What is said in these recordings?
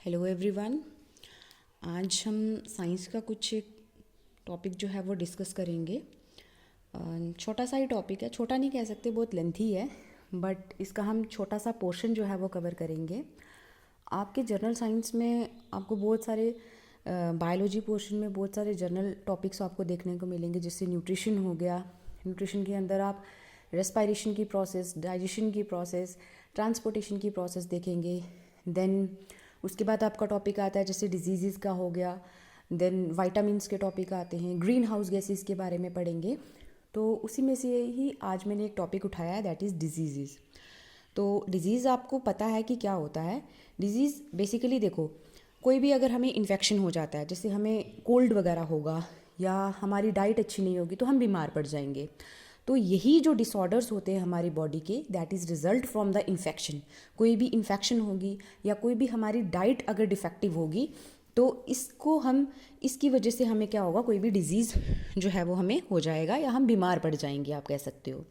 Hello everyone. आज हम science का कुछ एक टॉपिक जो है वो डिस्कस करेंगे। छोटा सा ही टॉपिक है, छोटा नहीं कह सकते, बहुत लेंथी है, बट इसका हम छोटा सा पोर्शन जो है वो कवर करेंगे। आपके जर्नल साइंस में आपको बहुत सारे बायोलॉजी पोर्शन में बहुत सारे जर्नल टॉपिक्स आपको देखने को मिलेंगे, जैसे न्यूट्रिशन हो गया। न्यूट्रिशन के अंदर आप रेस्पायरेशन की प्रोसेस, डाइजेशन की प्रोसेस, ट्रांसपोर्टेशन की प्रोसेस देखेंगे। देन उसके बाद आपका टॉपिक आता है जैसे डिजीज़ का हो गया। देन वाइटामिन्स के टॉपिक आते हैं, ग्रीन हाउस गैसेस के बारे में पढ़ेंगे। तो उसी में से ही आज मैंने एक टॉपिक उठाया है, दैट इज़ डिजीज़। तो डिज़ीज़ आपको पता है कि क्या होता है। डिज़ीज़ बेसिकली देखो, कोई भी अगर हमें इन्फेक्शन हो जाता है, जैसे हमें कोल्ड वगैरह होगा या हमारी डाइट अच्छी नहीं होगी तो हम बीमार पड़ जाएंगे। तो यही जो डिसऑर्डर्स होते हैं हमारी बॉडी के, that is result from the infection. कोई भी इन्फेक्शन होगी या कोई भी हमारी डाइट अगर डिफेक्टिव होगी तो इसको हम, इसकी वजह से हमें क्या होगा, कोई भी डिज़ीज़ जो है वो हमें हो जाएगा या हम बीमार पड़ जाएंगे, आप कह सकते हो।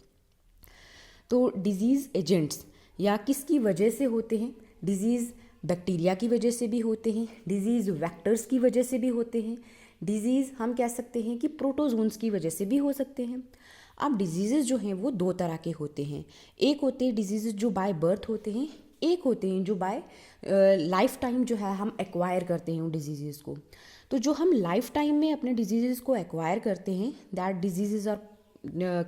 तो डिज़ीज़ एजेंट्स या किसकी वजह से होते हैं? डिज़ीज़ बैक्टीरिया की वजह से भी होते हैं, डिज़ीज़ वेक्टर्स की वजह से भी होते हैं, डिज़ीज़ हम कह सकते हैं कि प्रोटोजोन्स की वजह से भी हो सकते हैं। अब डिजीज़ जो हैं वो दो तरह के होते हैं। एक होते हैं डिजीज़ जो बाय बर्थ होते हैं, एक होते हैं जो बाय लाइफ टाइम जो है हम एक्वायर करते हैं उन डिजीज़ को। तो जो हम लाइफ टाइम में अपने डिजीज़ को एक्वायर करते हैं, that disease are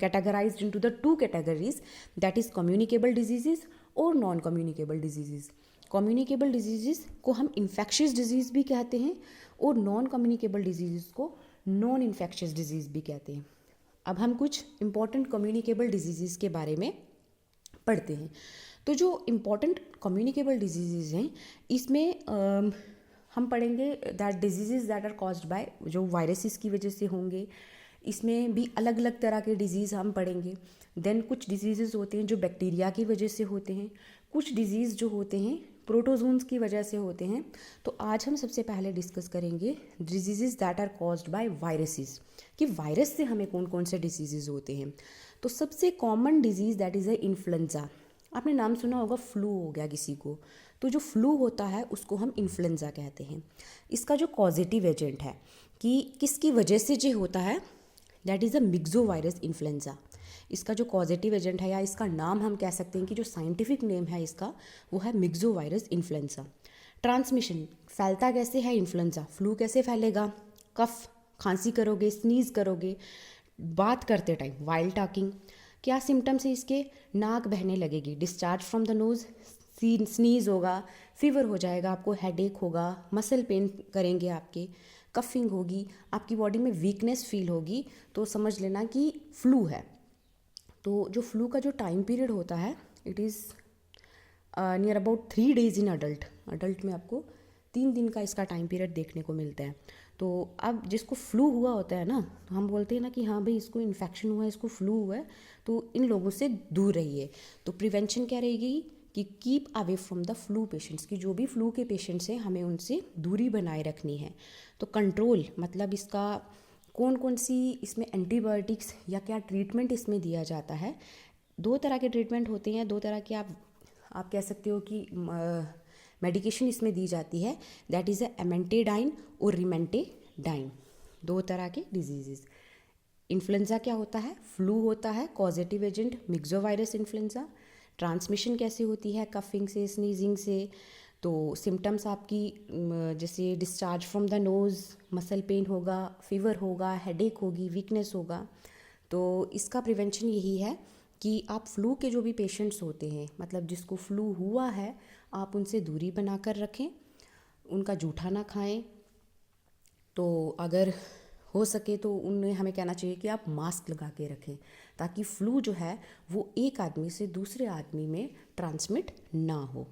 categorized into the two categories, that is communicable diseases और non communicable disease. Communicable disease को हम इन्फेक्शियस डिजीज़ भी कहते हैं और नॉन कम्युनिकेबल डिजीज़ को नॉन इन्फेक्शियस डिजीज़ भी कहते हैं। अब हम कुछ इम्पॉर्टेंट कम्युनिकेबल डिजीज़ के बारे में पढ़ते हैं। तो जो इम्पॉर्टेंट कम्युनिकेबल डिजीज़ हैं इसमें हम पढ़ेंगे that disease that are caused by, जो वायरसेस की वजह से होंगे। इसमें भी अलग अलग तरह के डिजीज़ हम पढ़ेंगे। देन कुछ डिजीज़ होते हैं जो बैक्टीरिया की वजह से होते हैं, कुछ डिजीज़ जो होते हैं प्रोटोजोन्स की वजह से होते हैं। तो आज हम सबसे पहले डिस्कस करेंगे disease that are caused by viruses, कि वायरस से हमें कौन कौन से डिजीज़ होते हैं। तो सबसे common disease that is a influenza. आपने नाम सुना होगा, फ्लू हो गया किसी को, तो जो फ्लू होता है उसको हम इन्फ्लुएंजा कहते हैं। इसका जो कॉजेटिव एजेंट है कि किसकी वजह से जो होता है, that is a myxo virus influenza. इसका जो कॉजेटिव एजेंट है या इसका नाम हम कह सकते हैं कि जो साइंटिफिक नेम है इसका, वो है मिक्सो वायरस इन्फ्लुएंजा। ट्रांसमिशन, फैलता कैसे है इन्फ्लुएंजा, फ्लू कैसे फैलेगा? कफ, खांसी करोगे, स्नीज़ करोगे, बात करते टाइम वाइल टॉकिंग। क्या सिम्टम्स है इसके? नाक बहने लगेगी, discharge from the nose, sneeze होगा, फीवर हो जाएगा, आपको हेडेक होगा, मसल पेन करेंगे आपके, कफिंग होगी, आपकी बॉडी में वीकनेस फील होगी, तो समझ लेना कि फ्लू है। तो जो फ्लू का जो टाइम पीरियड होता है, it is near about 3 days in adult. Adult में आपको 3 दिन का इसका टाइम पीरियड देखने को मिलता है। तो अब जिसको फ्लू हुआ होता है ना, तो हम बोलते हैं ना कि हाँ भाई इसको इन्फेक्शन हुआ है, इसको फ्लू हुआ है, तो इन लोगों से दूर रहिए। तो प्रिवेंशन क्या रहेगी कि keep away from the flu patients, की जो भी फ्लू के पेशेंट्स हैं हमें उनसे दूरी बनाए रखनी है। तो कंट्रोल मतलब इसका कौन कौन सी इसमें एंटीबायोटिक्स या क्या ट्रीटमेंट इसमें दिया जाता है। दो तरह के ट्रीटमेंट होते हैं, दो तरह के आप कह सकते हो कि मेडिकेशन इसमें दी जाती है, दैट इज़ एमेंटेडाइन और रिमेंटेडाइन। दो तरह के डिजीज़। इन्फ्लुएंजा क्या होता है? फ्लू होता है, कॉजेटिव एजेंट मिक्सोवायरस इन्फ्लुएंजा। ट्रांसमिशन कैसे होती है? कफिंग से, स्नीजिंग से। तो सिम्टम्स आपकी जैसे discharge from the nose, muscle pain होगा, फीवर होगा, हेडेक होगी, वीकनेस होगा। तो इसका प्रिवेंशन यही है कि आप फ्लू के जो भी पेशेंट्स होते हैं, मतलब जिसको फ्लू हुआ है, आप उनसे दूरी बना कर रखें, उनका जूठा ना खाएं। तो अगर हो सके तो उन्हें हमें कहना चाहिए कि आप मास्क लगा के रखें, ताकि फ्लू जो है वो एक आदमी से दूसरे आदमी में ट्रांसमिट ना हो।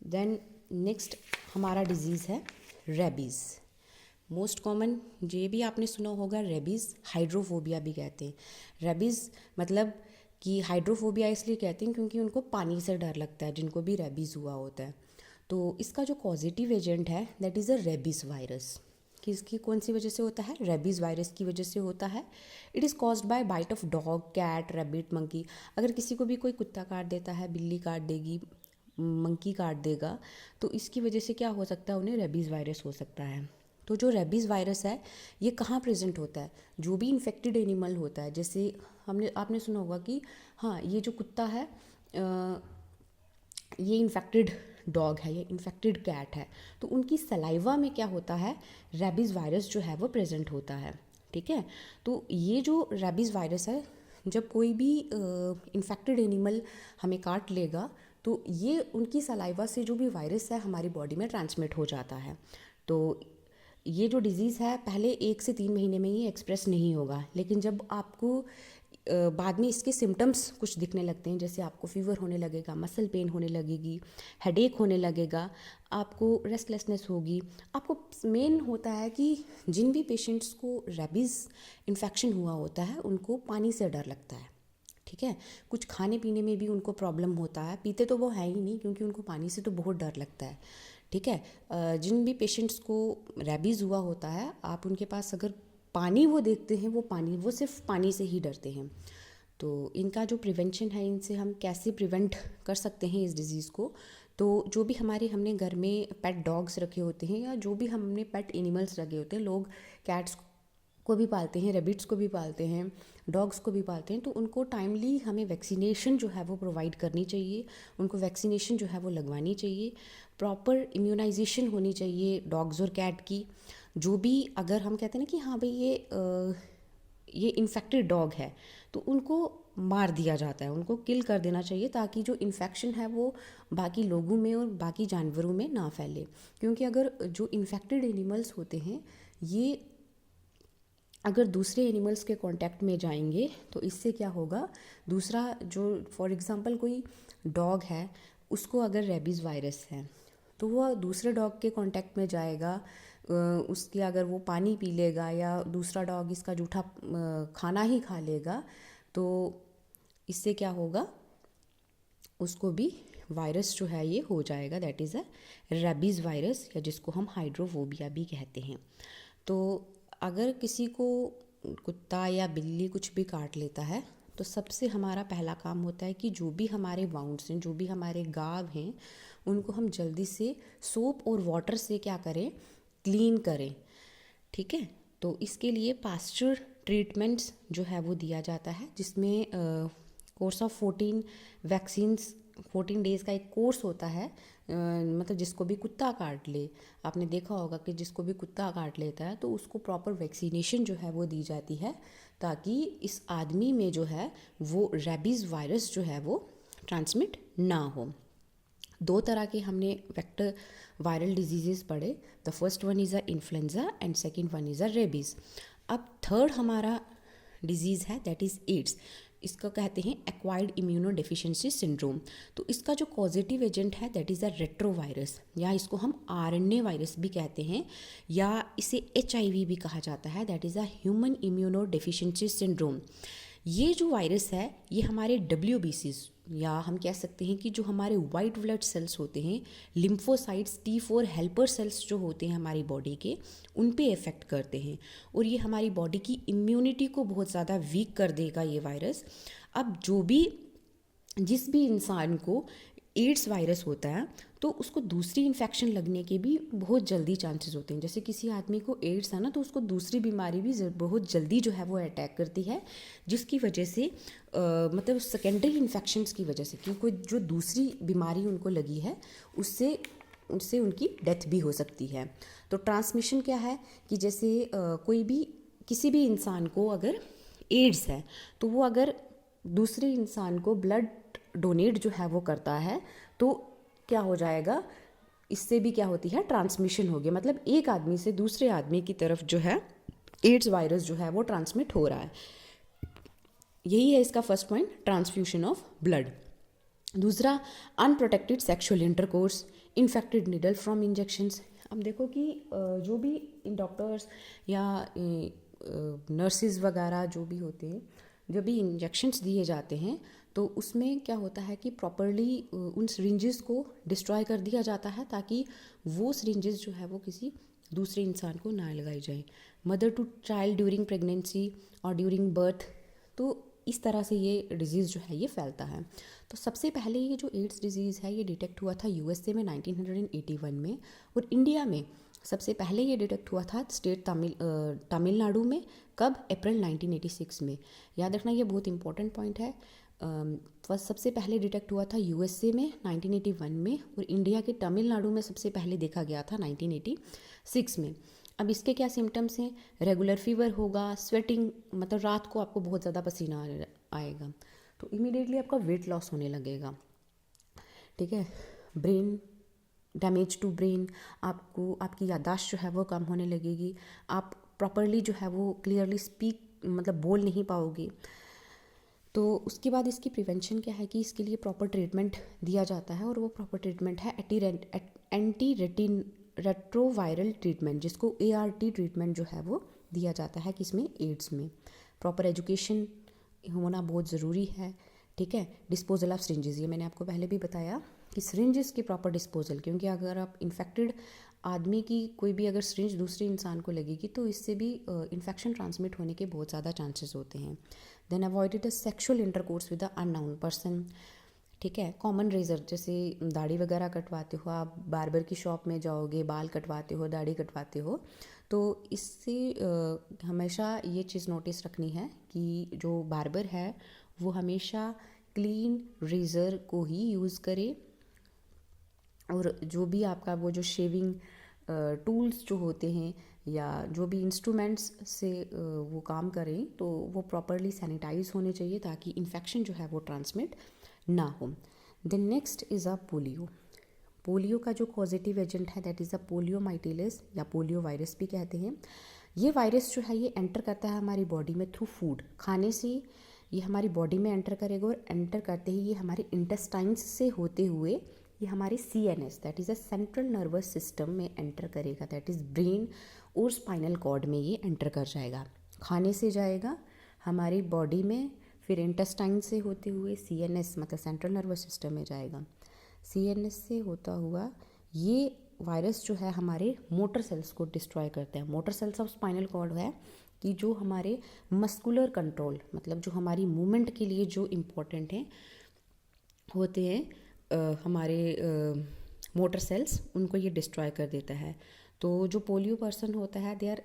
देन नेक्स्ट हमारा डिजीज़ है रेबीज़। मोस्ट कॉमन ये भी आपने सुना होगा, रेबीज़, हाइड्रोफोबिया भी कहते हैं। रेबीज़ मतलब कि हाइड्रोफोबिया इसलिए कहते हैं क्योंकि उनको पानी से डर लगता है, जिनको भी रेबीज़ हुआ होता है। तो इसका जो पॉजिटिव एजेंट है that is a rabies virus. किसकी कौन सी वजह से होता है? रेबीज़ वायरस की वजह से होता है। It is caused by bite of dog, cat, rabbit, monkey. अगर किसी को भी कोई कुत्ता काट देता है, बिल्ली काट देगी, मंकी काट देगा, तो इसकी वजह से क्या हो सकता है, उन्हें रेबीज़ वायरस हो सकता है। तो जो रेबीज़ वायरस है ये कहाँ प्रेजेंट होता है, जो भी इन्फेक्टेड एनिमल होता है, जैसे आपने सुना होगा कि हाँ ये जो कुत्ता है ये इन्फेक्टेड डॉग है, ये इन्फेक्टेड कैट है, तो उनकी सलाइवा में क्या होता है, रेबीज़ वायरस जो है वो प्रेजेंट होता है। ठीक है, तो ये जो रेबीज़ वायरस है, जब कोई भी इन्फेक्टेड एनिमल हमें काट लेगा तो ये उनकी सलाइवा से जो भी वायरस है हमारी बॉडी में ट्रांसमिट हो जाता है। तो ये जो डिज़ीज़ है पहले 1 से 3 महीने में ही एक्सप्रेस नहीं होगा, लेकिन जब आपको बाद में इसके सिम्टम्स कुछ दिखने लगते हैं, जैसे आपको फीवर होने लगेगा, मसल पेन होने लगेगी, हेडेक होने लगेगा, आपको रेस्टलेसनेस होगी। आपको मेन होता है कि जिन भी पेशेंट्स को रेबीज़ इन्फेक्शन हुआ होता है उनको पानी से डर लगता है। ठीक है, कुछ खाने पीने में भी उनको प्रॉब्लम होता है, पीते तो वो है ही नहीं क्योंकि उनको पानी से तो बहुत डर लगता है। ठीक है, जिन भी पेशेंट्स को रेबीज़ हुआ होता है, आप उनके पास अगर पानी वो देखते हैं, वो सिर्फ पानी से ही डरते हैं। तो इनका जो प्रिवेंशन है, इनसे हम कैसे प्रिवेंट कर सकते हैं इस डिज़ीज़ को, तो जो भी हमने घर में पेट डॉग्स रखे होते हैं या जो भी हमने पेट एनिमल्स रखे होते हैं, लोग कैट्स को भी पालते हैं, रेबिट्स को भी पालते हैं, डॉग्स को भी पालते हैं, तो उनको टाइमली हमें वैक्सीनेशन जो है वो प्रोवाइड करनी चाहिए, उनको वैक्सीनेशन जो है वो लगवानी चाहिए, प्रॉपर इम्यूनाइजेशन होनी चाहिए डॉग्स और कैट की। जो भी अगर हम कहते हैं ना कि हाँ भाई ये इन्फेक्टेड डॉग है, तो उनको मार दिया जाता है, उनको किल कर देना चाहिए, ताकि जो इन्फेक्शन है वो बाकी लोगों में और बाकी जानवरों में ना फैले। क्योंकि अगर जो इन्फेक्टेड एनिमल्स होते हैं ये अगर दूसरे एनिमल्स के कांटेक्ट में जाएंगे तो इससे क्या होगा, दूसरा जो फॉर एग्जांपल कोई डॉग है उसको अगर रेबीज़ वायरस है तो वह दूसरे डॉग के कांटेक्ट में जाएगा, उसके अगर वो पानी पी लेगा या दूसरा डॉग इसका जूठा खाना ही खा लेगा, तो इससे क्या होगा, उसको भी वायरस जो है ये हो जाएगा, that is a rabies virus, या जिसको हम हाइड्रोफोबिया भी कहते हैं। तो अगर किसी को कुत्ता या बिल्ली कुछ भी काट लेता है तो सबसे हमारा पहला काम होता है कि जो भी हमारे वाउंड्स हैं, जो भी हमारे घाव हैं, उनको हम जल्दी से सोप और वाटर से क्या करें, क्लीन करें। ठीक है, तो इसके लिए पास्चर ट्रीटमेंट्स जो है वो दिया जाता है, जिसमें कोर्स ऑफ 14 वैक्सीन्स 14 डेज़ का एक कोर्स होता है। मतलब जिसको भी कुत्ता काट ले, आपने देखा होगा कि जिसको भी कुत्ता काट लेता है तो उसको प्रॉपर वैक्सीनेशन जो है वो दी जाती है, ताकि इस आदमी में जो है वो रेबीज़ वायरस जो है वो ट्रांसमिट ना हो। 2 तरह के हमने वेक्टर वायरल डिजीज़ेस पढ़े, the first one is a influenza and second one is a rabies. अब थर्ड हमारा डिजीज़ है दैट इज़ एड्स। इसका कहते हैं एक्वायर्ड इम्यूनो डेफिशिएंसी सिंड्रोम। तो इसका जो पॉजिटिव एजेंट है दैट इज़ अ रेट्रोवायरस, या इसको हम आरएनए वायरस भी कहते हैं, या इसे एचआईवी भी कहा जाता है, that is a human immuno deficiency syndrome. ये जो वायरस है ये हमारे WBCs, या हम कह सकते हैं कि जो हमारे वाइट ब्लड सेल्स होते हैं, लिम्फोसाइट्स, T4 हेल्पर सेल्स जो होते हैं हमारी बॉडी के, उन पे इफ़ेक्ट करते हैं, और ये हमारी बॉडी की इम्यूनिटी को बहुत ज़्यादा वीक कर देगा ये वायरस। अब जिस भी इंसान को एड्स वायरस होता है तो उसको दूसरी इन्फेक्शन लगने के भी बहुत जल्दी चांसेस होते हैं। जैसे किसी आदमी को एड्स है ना, तो उसको दूसरी बीमारी भी बहुत जल्दी जो है वो अटैक करती है, जिसकी वजह से मतलब सेकेंडरी इन्फेक्शंस की वजह से, क्योंकि जो दूसरी बीमारी उनको लगी है उससे उनकी डेथ भी हो सकती है। तो ट्रांसमिशन क्या है कि जैसे किसी भी इंसान को अगर एड्स है तो वो अगर दूसरे इंसान को ब्लड डोनेट जो है वो करता है तो क्या हो जाएगा, इससे भी क्या होती है, ट्रांसमिशन हो गया, मतलब एक आदमी से दूसरे आदमी की तरफ जो है एड्स वायरस जो है वो ट्रांसमिट हो रहा है। यही है इसका first point, transfusion of blood. दूसरा, unprotected sexual intercourse, infected needle from injections. अब देखो कि जो भी डॉक्टर्स या नर्सिस वगैरह जो भी होते हैं, जब भी इंजेक्शंस दिए जाते हैं तो उसमें क्या होता है कि प्रॉपरली उन सिरिंजेस को डिस्ट्रॉय कर दिया जाता है, ताकि वो सिरिंजेस जो है वो किसी दूसरे इंसान को ना लगाई जाए। Mother to child during pregnancy और ड्यूरिंग बर्थ, तो इस तरह से ये डिज़ीज़ जो है ये फैलता है। तो सबसे पहले ये जो एड्स डिज़ीज़ है ये डिटेक्ट हुआ था यूएसए में 1981 में, और इंडिया में सबसे पहले ये डिटेक्ट हुआ था स्टेट तमिलनाडु में, कब? अप्रैल 1986 में। याद रखना ये बहुत इंपॉर्टेंट पॉइंट है। फर्स्ट सबसे पहले डिटेक्ट हुआ था यूएसए में 1981 में, और इंडिया के तमिलनाडु में सबसे पहले देखा गया था 1986 में। अब इसके क्या सिम्टम्स हैं? रेगुलर फीवर होगा, स्वेटिंग, मतलब रात को आपको बहुत ज़्यादा पसीना आएगा, तो इमीडिएटली आपका वेट लॉस होने लगेगा, ठीक है। ब्रेन डैमेज टू ब्रेन, आपको आपकी याददाश्त जो है वो कम होने लगेगी, आप प्रॉपरली जो है वो क्लियरली स्पीक मतलब बोल नहीं पाओगे। तो उसके बाद इसकी प्रिवेंशन क्या है कि इसके लिए प्रॉपर ट्रीटमेंट दिया जाता है, और वो प्रॉपर ट्रीटमेंट है एंटी रेट्रोवायरल ट्रीटमेंट, जिसको ART ट्रीटमेंट जो है वो दिया जाता है किसमें? एड्स में। प्रॉपर एजुकेशन होना बहुत ज़रूरी है, ठीक है। डिस्पोजल ऑफ सिरिंजेस, ये मैंने आपको पहले भी बताया कि सिरिंजेस की प्रॉपर डिस्पोजल, क्योंकि अगर आप इन्फेक्टेड आदमी की कोई भी अगर सिरिंज दूसरे इंसान को लगेगी तो इससे भी इन्फेक्शन ट्रांसमिट होने के बहुत ज़्यादा चांसेस होते हैं। Then avoided sexual intercourse with the unknown person, ठीक है। कॉमन रेजर, जैसे दाढ़ी वगैरह कटवाते हो, आप बार्बर की शॉप में जाओगे, बाल कटवाते हो, दाढ़ी कटवाते हो, तो इससे हमेशा ये चीज़ नोटिस रखनी है कि जो बार्बर है वो हमेशा क्लीन रेज़र को ही यूज़ करे, और जो भी आपका वो जो शेविंग टूल्स जो होते हैं या जो भी इंस्ट्रूमेंट्स से वो काम करें तो वो प्रॉपरली सैनिटाइज होने चाहिए, ताकि इन्फेक्शन जो है वो ट्रांसमिट ना हो। Then next is a polio. Polio का जो पॉजिटिव एजेंट है दैट इज़ अ पोलियोमाइलिटिस, या पोलियो वायरस भी कहते हैं। ये वायरस जो है ये एंटर करता है हमारी बॉडी में थ्रू फूड, खाने से ये हमारी बॉडी में एंटर करेगा, और एंटर करते ही ये हमारे इंटेस्टाइन्स से होते हुए ये हमारे CNS that is a central nervous system में एंटर करेगा, दैट इज़ ब्रेन और स्पाइनल कॉर्ड में ये एंटर कर जाएगा। खाने से जाएगा हमारी बॉडी में, फिर इंटेस्टाइन से होते हुए CNS मतलब सेंट्रल नर्वस सिस्टम में जाएगा। CNS से होता हुआ ये वायरस जो है हमारे मोटर सेल्स को डिस्ट्रॉय करते हैं। Motor cells of spinal cord है कि जो हमारे मस्कुलर कंट्रोल, मतलब जो हमारी मूवमेंट के लिए जो इम्पोर्टेंट हैं होते हैं हमारे मोटर सेल्स, उनको ये डिस्ट्रॉय कर देता है। तो जो पोलियो पर्सन होता है दे आर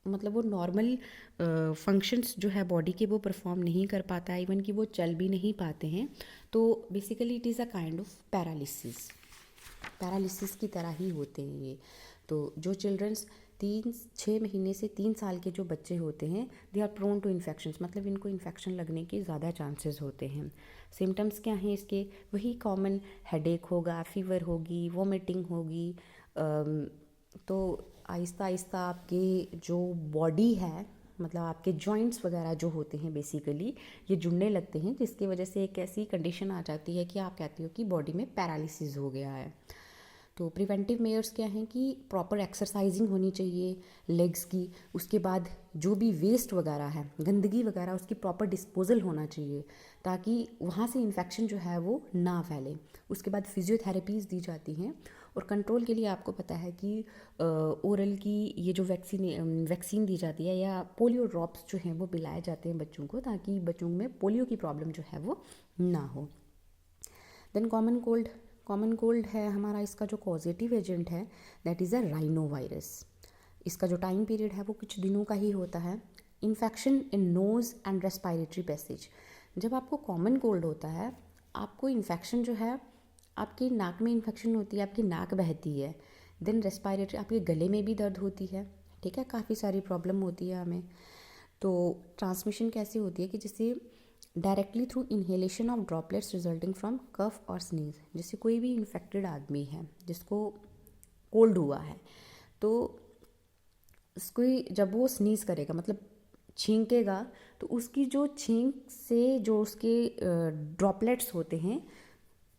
मतलब वो नॉर्मल फंक्शंस जो है बॉडी के वो परफॉर्म नहीं कर पाता है, इवन कि वो चल भी नहीं पाते हैं। तो basically it is a kind of paralysis की तरह ही होते हैं ये। तो जो चिल्ड्रंस 6 महीने से 3 साल के जो बच्चे होते हैं they are prone to infections, मतलब इनको इन्फेक्शन लगने के ज़्यादा चांसेस होते हैं। सिम्टम्स क्या हैं इसके? वही कॉमन हेडेक होगा, फीवर होगी, वॉमिटिंग होगी। तो आहिस्ता आहिस्ता आपके जो बॉडी है मतलब आपके जॉइंट्स वगैरह जो होते हैं बेसिकली ये जुड़ने लगते हैं, जिसकी वजह से एक ऐसी कंडीशन आ जाती है कि आप कहते हो कि बॉडी में पैरालिसिस हो गया है। तो प्रिवेंटिव मेयर्स क्या हैं कि प्रॉपर एक्सरसाइजिंग होनी चाहिए लेग्स की, उसके बाद जो भी वेस्ट वगैरह है, गंदगी वगैरह, उसकी प्रॉपर डिस्पोजल होना चाहिए ताकि वहाँ से इन्फेक्शन जो है वो ना फैले। उसके बाद फिजियोथेरेपीज़ दी जाती हैं, और कंट्रोल के लिए आपको पता है कि ओरल की ये जो वैक्सीन दी जाती है या पोलियो ड्रॉप्स जो हैं वो पिलाए जाते हैं बच्चों को, ताकि बच्चों में पोलियो की प्रॉब्लम जो है वो ना हो। देन कॉमन कोल्ड है हमारा, इसका जो पॉजिटिव एजेंट है that is a rhino virus. इसका जो टाइम पीरियड है वो कुछ दिनों का ही होता है। Infection in nose and respiratory passage, जब आपको कॉमन कोल्ड होता है आपको इन्फेक्शन जो है आपकी नाक में इन्फेक्शन होती है, आपकी नाक बहती है। देन रेस्पायरेटरी, आपके गले में भी दर्द होती है, ठीक है, काफ़ी सारी प्रॉब्लम होती है हमें। तो ट्रांसमिशन कैसे होती है कि जैसे directly through inhalation of droplets resulting from cough और स्नीज। जैसे कोई भी इन्फेक्टेड आदमी है जिसको कोल्ड हुआ है तो उसको जब वो स्नीज करेगा मतलब छींकेगा तो उसकी जो छींक से जो उसके ड्रॉपलेट्स होते हैं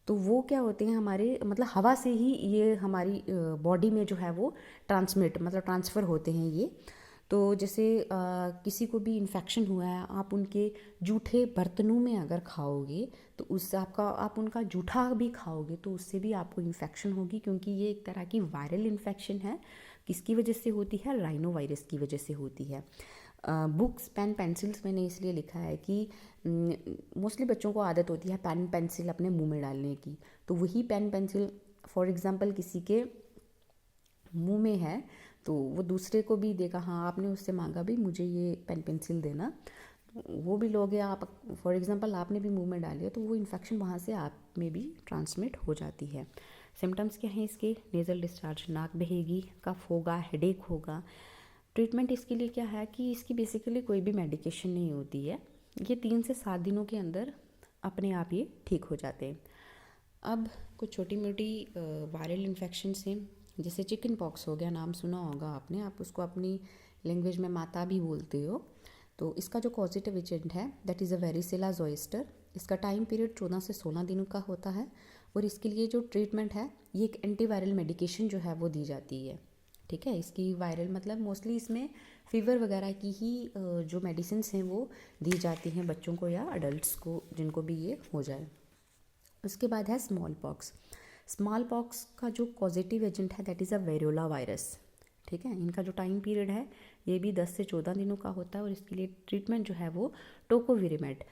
तो वो क्या होते हैं हमारे मतलब हवा से ही ये हमारी बॉडी में जो है वो ट्रांसफ़र होते हैं ये। तो जैसे किसी को भी इन्फेक्शन हुआ है, आप उनके जूठे बर्तनों में अगर खाओगे तो उससे आप उनका जूठा भी खाओगे तो उससे भी आपको इन्फेक्शन होगी, क्योंकि ये एक तरह की वायरल इन्फेक्शन है। किसकी वजह से होती है? राइनो वायरस की वजह से होती है। बुक्स पेन पेंसिल्स मैंने इसलिए लिखा है कि मोस्टली बच्चों को आदत होती है पेन पेंसिल अपने मुंह में डालने की, तो वही पेन पेंसिल फॉर एग्जांपल किसी के मुंह में है तो वो दूसरे को भी देगा, हाँ आपने उससे मांगा भी मुझे ये पेन पेंसिल देना, वो भी लोगे आप, फॉर एग्जांपल आपने भी मुंह में डालिया तो वो इन्फेक्शन वहाँ से आप में भी ट्रांसमिट हो जाती है। सिम्टम्स क्या हैं इसके? नेज़ल डिस्चार्ज, नाक बहेगी, कफ होगा, हेडेक होगा। ट्रीटमेंट इसके लिए क्या है कि इसकी बेसिकली कोई भी मेडिकेशन नहीं होती है, ये 3 से 7 दिनों के अंदर अपने आप ये ठीक हो जाते हैं। अब कुछ छोटी मोटी वायरल इन्फेक्शंस हैं, जैसे चिकन पॉक्स हो गया, नाम सुना होगा आपने, आप उसको अपनी लैंग्वेज में माता भी बोलते हो। तो इसका जो पॉजिटिव एजेंट है that is a varicella zoster. इसका टाइम पीरियड 14 से 16 दिनों का होता है और इसके लिए जो ट्रीटमेंट है ये एक एंटीवायरल मेडिकेशन जो है वो दी जाती है। ठीक है, इसकी वायरल मतलब मोस्टली इसमें फीवर वगैरह की ही जो मेडिसिन हैं वो दी जाती हैं बच्चों को या अडल्ट्स को जिनको भी ये हो जाए। उसके बाद है स्मॉल पॉक्स। स्मॉल पॉक्स का जो पॉजिटिव एजेंट है दैट इज़ अ वेरोला वायरस। ठीक है, इनका जो टाइम पीरियड है ये भी 10 से 14 दिनों का होता है और इसके लिए ट्रीटमेंट जो है वो टोकोविरिमेट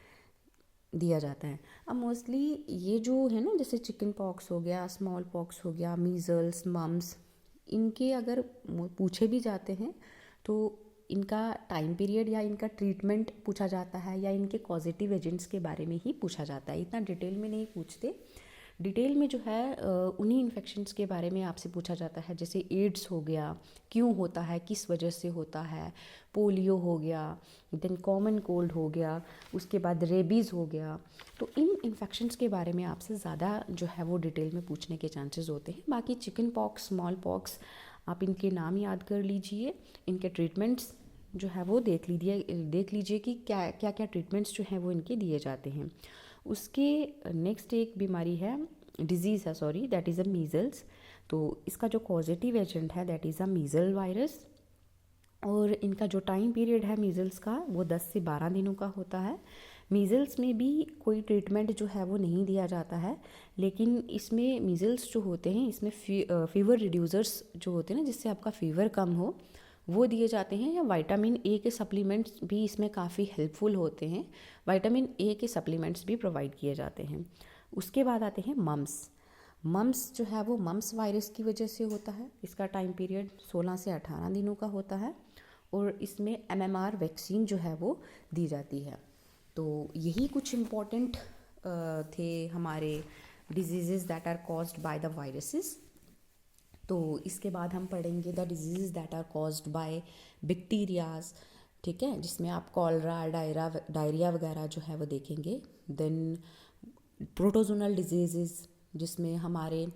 दिया जाता है। अब मोस्टली ये जो है ना, जैसे चिकन पॉक्स हो गया, स्मॉल पॉक्स हो गया, मीज़ल्स, मम्स, इनके अगर पूछे भी जाते हैं तो इनका टाइम पीरियड या इनका ट्रीटमेंट पूछा जाता है या इनके पॉजिटिव एजेंट्स के बारे में ही पूछा जाता है, इतना डिटेल में नहीं पूछते। डिटेल में जो है उन्हीं इन्फेक्शंस के बारे में आपसे पूछा जाता है, जैसे एड्स हो गया, क्यों होता है, किस वजह से होता है, पोलियो हो गया, देन कॉमन कोल्ड हो गया, उसके बाद रेबीज़ हो गया। तो इन इन्फेक्शंस के बारे में आपसे ज़्यादा जो है वो डिटेल में पूछने के चांसेस होते हैं। बाकी चिकन पॉक्स, स्मॉल पॉक्स, आप इनके नाम याद कर लीजिए, इनके ट्रीटमेंट्स जो है वो देख लीजिए कि क्या क्या क्या ट्रीटमेंट्स जो हैं वो इनके दिए जाते हैं। उसके नेक्स्ट एक बीमारी है, डिजीज़ है sorry, that is a measles. तो इसका जो पॉजिटिव एजेंट है that is a measle virus और इनका जो टाइम पीरियड है मीज़ल्स का वो 10 से 12 दिनों का होता है। मीज़ल्स में भी कोई ट्रीटमेंट जो है वो नहीं दिया जाता है, लेकिन इसमें मीज़ल्स जो होते हैं इसमें फीवर रिड्यूसर्स जो होते हैं ना, जिससे आपका फ़ीवर कम हो, वो दिए जाते हैं। या विटामिन ए के सप्लीमेंट्स भी इसमें काफ़ी हेल्पफुल होते हैं, विटामिन ए के सप्लीमेंट्स भी प्रोवाइड किए जाते हैं। उसके बाद आते हैं मम्स। मम्स जो है वो मम्स वायरस की वजह से होता है, इसका टाइम पीरियड 16 से 18 दिनों का होता है और इसमें एमएमआर वैक्सीन जो है वो दी जाती है। तो यही कुछ इम्पॉर्टेंट थे हमारे disease that are caused by the viruses. तो इसके बाद हम पढ़ेंगे the disease that are caused by bacterias. ठीक है, जिसमें आप कॉलरा, डायरिया वगैरह जो है वो देखेंगे। देन प्रोटोजोनल डिजीज़ जिसमें हमारे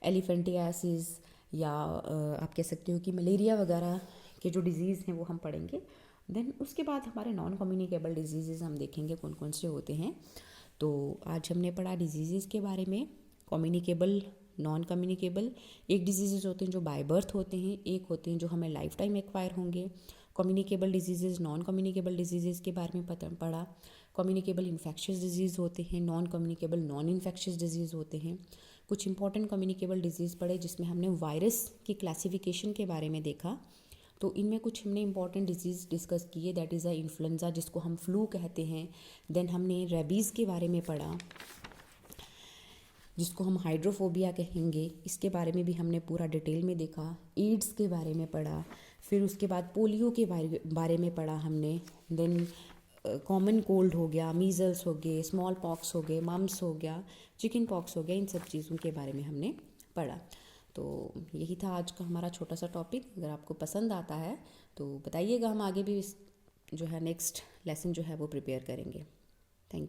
एलिफेंटियासिस या आप कह सकते हो कि मलेरिया वगैरह के जो डिज़ीज़ हैं वो हम पढ़ेंगे। देन उसके बाद हमारे नॉन कम्युनिकेबल डिजीज़ हम देखेंगे कौन कौन से होते हैं। तो आज हमने पढ़ा डिजीज़ के बारे में, कम्युनिकेबल, नॉन कम्युनिकेबल। एक डिजीज़ होते हैं जो बाय बर्थ होते हैं, एक होते हैं जो हमें लाइफ टाइम एक्वायर होंगे। Communicable disease, non communicable disease के बारे में पढ़ा। कम्युनिकेबल इन्फेक्शियस डिजीज़ होते हैं, non communicable non infectious disease होते हैं। कुछ इंपॉर्टेंट कम्युनिकेबल डिजीज़ पढ़े जिसमें हमने वायरस की क्लासिफिकेशन के बारे में देखा। तो इनमें कुछ हमने इंपॉर्टेंट डिजीज़ डिस्कस किए, दैट इज़ अ इन्फ्लुएंजा जिसको हम फ्लू कहते हैं। देन हमने रेबीज़ के बारे में पढ़ा जिसको हम हाइड्रोफोबिया कहेंगे, इसके बारे में भी हमने पूरा डिटेल में देखा। एड्स के बारे में पढ़ा, फिर उसके बाद पोलियो के बारे में पढ़ा हमने। देन कॉमन कोल्ड हो गया, मीज़ल्स हो गए, स्मॉल पॉक्स हो गए, मम्स हो गया, चिकन पॉक्स हो गया, इन सब चीज़ों के बारे में हमने पढ़ा। तो यही था आज का हमारा छोटा सा टॉपिक। अगर आपको पसंद आता है तो बताइएगा, हम आगे भी जो है नेक्स्ट लेसन जो है वो प्रिपेयर करेंगे।